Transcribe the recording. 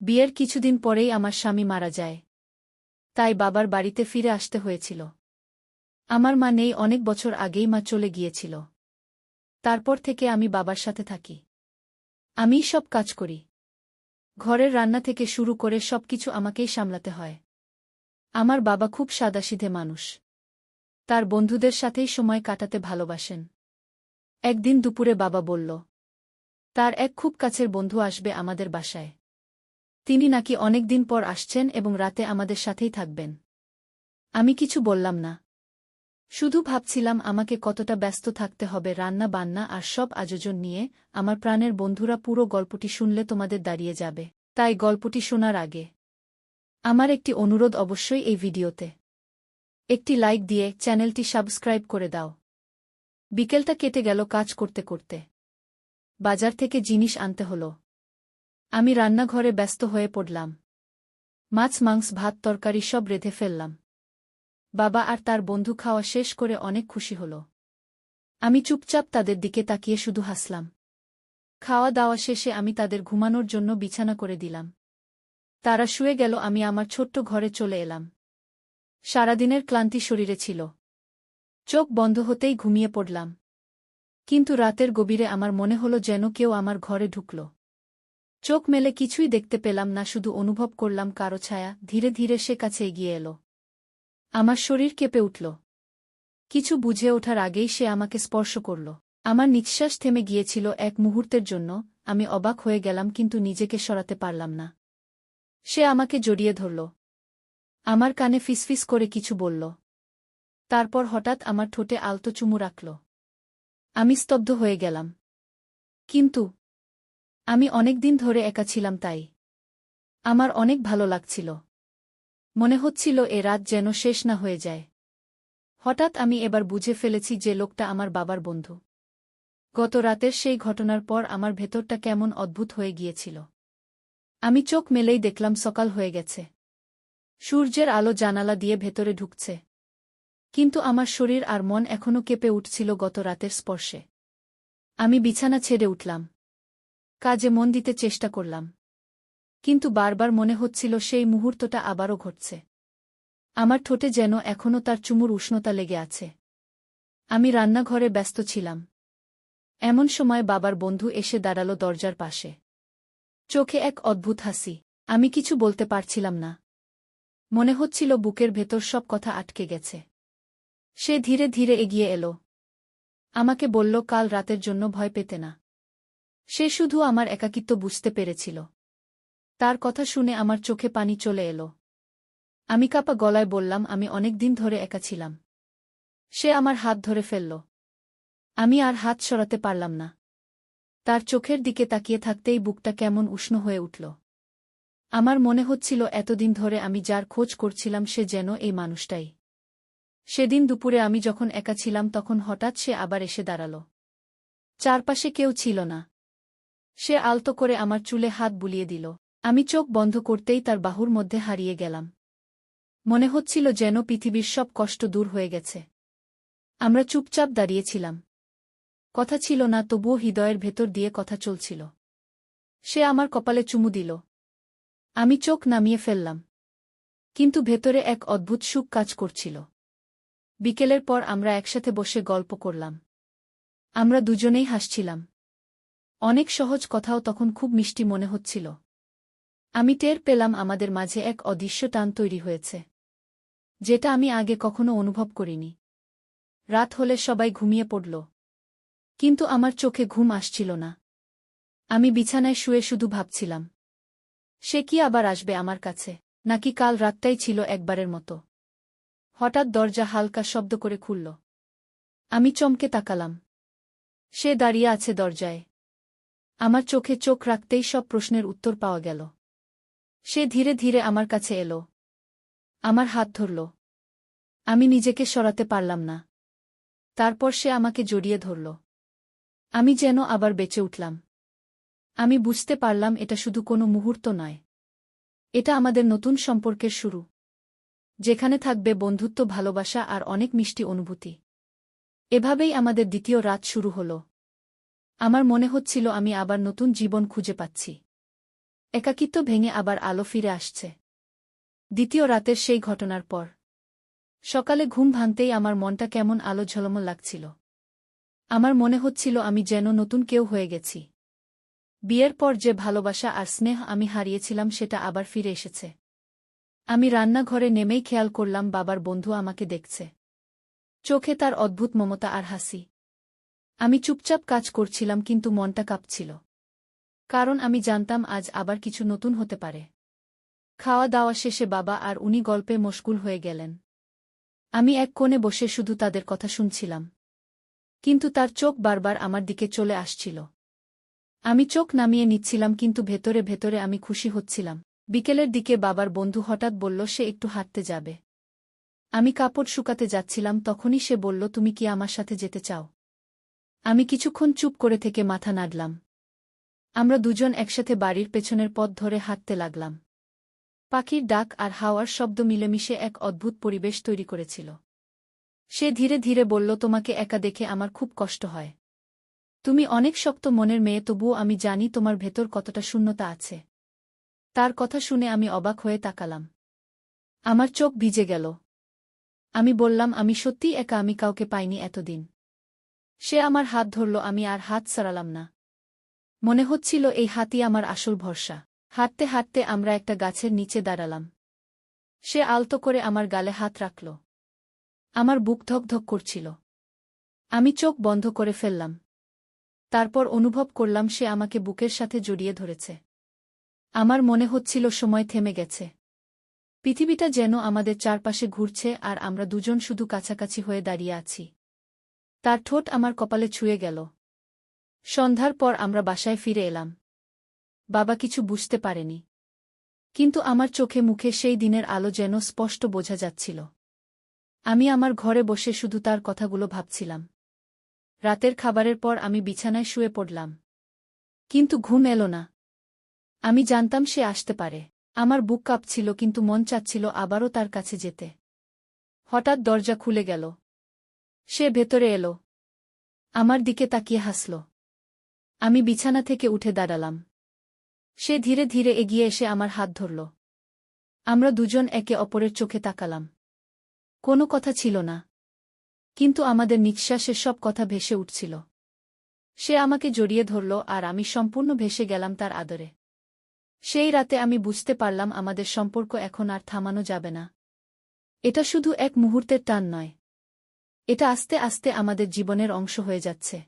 বিয়ের কিছুদিন পরেই আমার স্বামী মারা যায়। তাই বাবার বাড়িতে ফিরে আসতে হয়েছিল। আমার মা নেই, অনেক বছর আগেই মা চলে গিয়েছিল। তারপর থেকে আমি বাবার সাথে থাকি। আমিই সব কাজ করি। ঘরের রান্না থেকে শুরু করে সবকিছু আমাকেই সামলাতে হয়। আমার বাবা খুব সাদাসিধে মানুষ। তার বন্ধুদের সাথেই সময় কাটাতে ভালোবাসেন। একদিন দুপুরে বাবা বলল, তার এক খুব কাছের বন্ধু আসবে আমাদের বাসায়। তিনি নাকি অনেকদিন পর আসছেন এবং রাতে আমাদের সাথেই থাকবেন। আমি কিছু বললাম না। শুধু ভাবছিলাম আমাকে কতটা ব্যস্ত থাকতে হবে রান্না বান্না আর সব আয়োজন নিয়ে। আমার প্রাণের বন্ধুরা পুরো গল্পটি শুনলে তোমাদের দাঁড়িয়ে যাবে। তাই গল্পটি শোনার আগে আমার একটি অনুরোধ, অবশ্যই এই ভিডিওতে একটি লাইক দিয়ে চ্যানেলটি সাবস্ক্রাইব করে দাও। বিকেলটা কেটে গেল কাজ করতে করতে। বাজার থেকে জিনিস আনতে হলো। আমি রান্নাঘরে ব্যস্ত হয়ে পড়লাম। মাছ মাংস ভাত তরকারি সব রেঁধে ফেললাম। বাবা আর তার বন্ধু খাওয়া শেষ করে অনেক খুশি হল। আমি চুপচাপ তাদের দিকে তাকিয়ে শুধু হাসলাম। খাওয়া দাওয়া শেষে আমি তাদের ঘুমানোর জন্য বিছানা করে দিলাম। তারা শুয়ে গেল, আমি আমার ছোট্ট ঘরে চলে এলাম। সারাদিনের ক্লান্তি শরীরে ছিল। চোখ বন্ধ হতেই ঘুমিয়ে পড়লাম। কিন্তু রাতের গভীরে আমার মনে হলো যেন কেউ আমার ঘরে ঢুকল। চোখ মেলে কিছুই দেখতে পেলাম না, শুধু অনুভব করলাম কারো ছায়া ধীরে ধীরে সে কাছে এগিয়ে এলো। আমার শরীর কেঁপে উঠল। কিছু বুঝে ওঠার আগেই সে আমাকে স্পর্শ করল। আমার নিঃশ্বাস থেমে গিয়েছিল এক মুহূর্তের জন্য। আমি অবাক হয়ে গেলাম, কিন্তু নিজেকে সরাতে পারলাম না। সে আমাকে জড়িয়ে ধরল। আমার কানে ফিসফিস করে কিছু বলল। তারপর হঠাৎ আমার ঠোঁটে আলতো চুমু রাখল। আমি স্তব্ধ হয়ে গেলাম। কিন্তু আমি অনেকদিন ধরে একা ছিলাম, তাই আমার অনেক ভালো লাগছিল। মনে হচ্ছিল এ রাত যেন শেষ না হয়ে যায়। হঠাৎ আমি এবার বুঝে ফেলেছি যে লোকটা আমার বাবার বন্ধু। গত রাতের সেই ঘটনার পর আমার ভেতরটা কেমন অদ্ভুত হয়ে গিয়েছিল। আমি চোখ মেলেই দেখলাম সকাল হয়ে গেছে। সূর্যের আলো জানালা দিয়ে ভেতরে ঢুকছে। কিন্তু আমার শরীর আর মন এখনও কেঁপে উঠছিল গত রাতের স্পর্শে। আমি বিছানা ছেড়ে উঠলাম। কাজে মন দিতে চেষ্টা করলাম। কিন্তু বারবার মনে হচ্ছিল সেই মুহূর্তটা আবারও ঘটছে। আমার ঠোঁটে যেন এখনও তার চুমুর উষ্ণতা লেগে আছে। আমি রান্নাঘরে ব্যস্ত ছিলাম। এমন সময় বাবার বন্ধু এসে দাঁড়ালো দরজার পাশে। চোখে এক অদ্ভুত হাসি। আমি কিছু বলতে পারছিলাম না। মনে হচ্ছিল বুকের ভেতর সব কথা আটকে গেছে। সে ধীরে ধীরে এগিয়ে এলো। আমাকে বলল কাল রাতের জন্য ভয় পেতে না। সে শুধু আমার একাকিত্ব বুঝতে পেরেছিল। তার কথা শুনে আমার চোখে পানি চলে এলো। আমি কাঁপা গলায় বললাম, আমি অনেক দিন ধরে একা ছিলাম। সে আমার হাত ধরে ফেলল। আমি আর হাত সরাতে পারলাম না। তার চোখের দিকে তাকিয়ে থাকতেই বুকটা কেমন উষ্ণ হয়ে উঠল। আমার মনে হচ্ছিল এতদিন ধরে আমি যার খোঁজ করছিলাম সে যেন এই মানুষটাই। সেদিন দুপুরে আমি যখন একা ছিলাম তখন হঠাৎ সে আবার এসে দাঁড়াল। চারপাশে কেউ ছিল না। সে আলতো করে আমার চুলে হাত বুলিয়ে দিল। আমি চোখ বন্ধ করতেই তার বাহুর মধ্যে হারিয়ে গেলাম। মনে হচ্ছিল যেন পৃথিবীর সব কষ্ট দূর হয়ে গেছে। আমরা চুপচাপ দাঁড়িয়েছিলাম। কথা ছিল না, তবুও হৃদয়ের ভেতর দিয়ে কথা চলছিল। সে আমার কপালে চুমু দিল। আমি চোখ নামিয়ে ফেললাম। কিন্তু ভেতরে এক অদ্ভুত সুখ কাজ করছিল। বিকেলের পর আমরা একসাথে বসে গল্প করলাম। আমরা দুজনেই হাসছিলাম। অনেক সহজ কথাও তখন খুব মিষ্টি মনে হচ্ছিল। আমি টের পেলাম আমাদের মাঝে এক অদৃশ্য টান তৈরি হয়েছে, যেটা আমি আগে কখনো অনুভব করিনি। রাত হলে সবাই ঘুমিয়ে পড়ল। কিন্তু আমার চোখে ঘুম আসছিল না। আমি বিছানায় শুয়ে শুধু ভাবছিলাম, সে কি আবার আসবে আমার কাছে, নাকি কাল রাতটাই ছিল একবারের মতো। হঠাৎ দরজা হালকা শব্দ করে খুলল। আমি চমকে তাকালাম। সে দাঁড়িয়ে আছে দরজায়। আমার চোখে চোখ রাখতেই সব প্রশ্নের উত্তর পাওয়া গেল। সে ধীরে ধীরে আমার কাছে এলো। আমার হাত ধরল। আমি নিজেকে সরাতে পারলাম না। তারপর সে আমাকে জড়িয়ে ধরল। আমি যেন আবার বেঁচে উঠলাম। আমি বুঝতে পারলাম এটা শুধু কোনো মুহূর্ত নয়। এটা আমাদের নতুন সম্পর্কের শুরু, যেখানে থাকবে বন্ধুত্ব, ভালোবাসা আর অনেক মিষ্টি অনুভূতি। এভাবেই আমাদের দ্বিতীয় রাত শুরু হলো। আমার মনে হচ্ছিল আমি আবার নতুন জীবন খুঁজে পাচ্ছি। একাকিত্ব ভেঙে আবার আলো ফিরে আসছে। দ্বিতীয় রাতের সেই ঘটনার পর সকালে ঘুম ভাঙতেই আমার মনটা কেমন আলো ঝলমল লাগছিল। আমার মনে হচ্ছিল আমি যেন নতুন কেউ হয়ে গেছি। বিয়ের পর যে ভালোবাসা আর স্নেহ আমি হারিয়েছিলাম সেটা আবার ফিরে এসেছে। আমি রান্নাঘরে নেমেই খেয়াল করলাম বাবার বন্ধু আমাকে দেখছে। চোখে তার অদ্ভুত মমতা আর হাসি। আমি চুপচাপ কাজ করছিলাম কিন্তু মনটা কাঁপছিল। কারণ আমি জানতাম আজ আবার কিছু নতুন হতে পারে। খাওয়া দাওয়া শেষে বাবা আর উনি গল্পে মশগুল হয়ে গেলেন। আমি এক কোণে বসে শুধু তাদের কথা শুনছিলাম। কিন্তু তার চোখ বারবার আমার দিকে চলে আসছিল। আমি চোখ নামিয়ে নিচ্ছিলাম কিন্তু ভেতরে ভেতরে আমি খুশি হচ্ছিলাম। বিকেলের দিকে বাবার বন্ধু হঠাৎ বলল সে একটু হাঁটতে যাবে। আমি কাপড় শুকাতে যাচ্ছিলাম তখনই সে বলল তুমি কি আমার সাথে যেতে চাও? আমি কিছুক্ষণ চুপ করে থেকে মাথা নাড়লাম। আমরা দুজন একসাথে বাড়ির পেছনের পথ ধরে হাঁটতে লাগলাম। পাখির ডাক আর হাওয়ার শব্দ মিলেমিশে এক অদ্ভুত পরিবেশ তৈরি করেছিল। সে ধীরে ধীরে বলল তোমাকে একা দেখে আমার খুব কষ্ট হয়। তুমি অনেক শক্ত মনের মেয়ে তবুও আমি জানি তোমার ভেতর কতটা শূন্যতা আছে। তার কথা শুনে আমি অবাক হয়ে তাকালাম। আমার চোখ ভিজে গেল। আমি বললাম আমি সত্যিই একা, আমি কাউকে পাইনি এতদিন। সে আমার হাত ধরল, আমি আর হাত সরালাম না। মনে হচ্ছিল এই হাতই আমার আসল ভরসা। হাঁটতে হাঁটতে আমরা একটা গাছের নিচে দাঁড়ালাম। সে আলতো করে আমার গালে হাত রাখল। আমার বুক ধকধক করছিল। আমি চোখ বন্ধ করে ফেললাম। তারপর অনুভব করলাম সে আমাকে বুকের সাথে জড়িয়ে ধরেছে। আমার মনে হচ্ছিল সময় থেমে গেছে। পৃথিবীটা যেন আমাদের চারপাশে ঘুরছে আর আমরা দুজন শুধু কাছাকাছি হয়ে দাঁড়িয়ে আছি। তার ঠোঁট আমার কপালে ছুঁয়ে গেল। সন্ধ্যার পর আমরা বাসায় ফিরে এলাম। বাবা কিছু বুঝতে পারেনি। কিন্তু আমার চোখে মুখে সেই দিনের আলো যেন স্পষ্ট বোঝা যাচ্ছিল। আমি আমার ঘরে বসে শুধু তার কথাগুলো ভাবছিলাম। রাতের খাবারের পর আমি বিছানায় শুয়ে পড়লাম। কিন্তু ঘুম এলো না। আমি জানতাম সে আসতে পারে। আমার বুক কাঁপছিল কিন্তু মন চাচ্ছিল আবারও তার কাছে যেতে। হঠাৎ দরজা খুলে গেল। সে ভেতরে এলো। আমার দিকে তাকিয়ে হাসল। আমি বিছানা থেকে উঠে দাঁড়ালাম। সে ধীরে ধীরে এগিয়ে এসে আমার হাত ধরল। আমরা দুজন একে অপরের চোখে তাকালাম। কোনো কথা ছিল না। কিন্তু আমাদের নিঃশ্বাসে সব কথা ভেসে উঠছিল। সে আমাকে জড়িয়ে ধরল আর আমি সম্পূর্ণ ভেসে গেলাম তার আদরে। সেই রাতে আমি বুঝতে পারলাম আমাদের সম্পর্ক এখন আর থামানো যাবে না। এটা শুধু এক মুহূর্তের টান নয়। এটা আস্তে আস্তে আমাদের জীবনের অংশ হয়ে যাচ্ছে।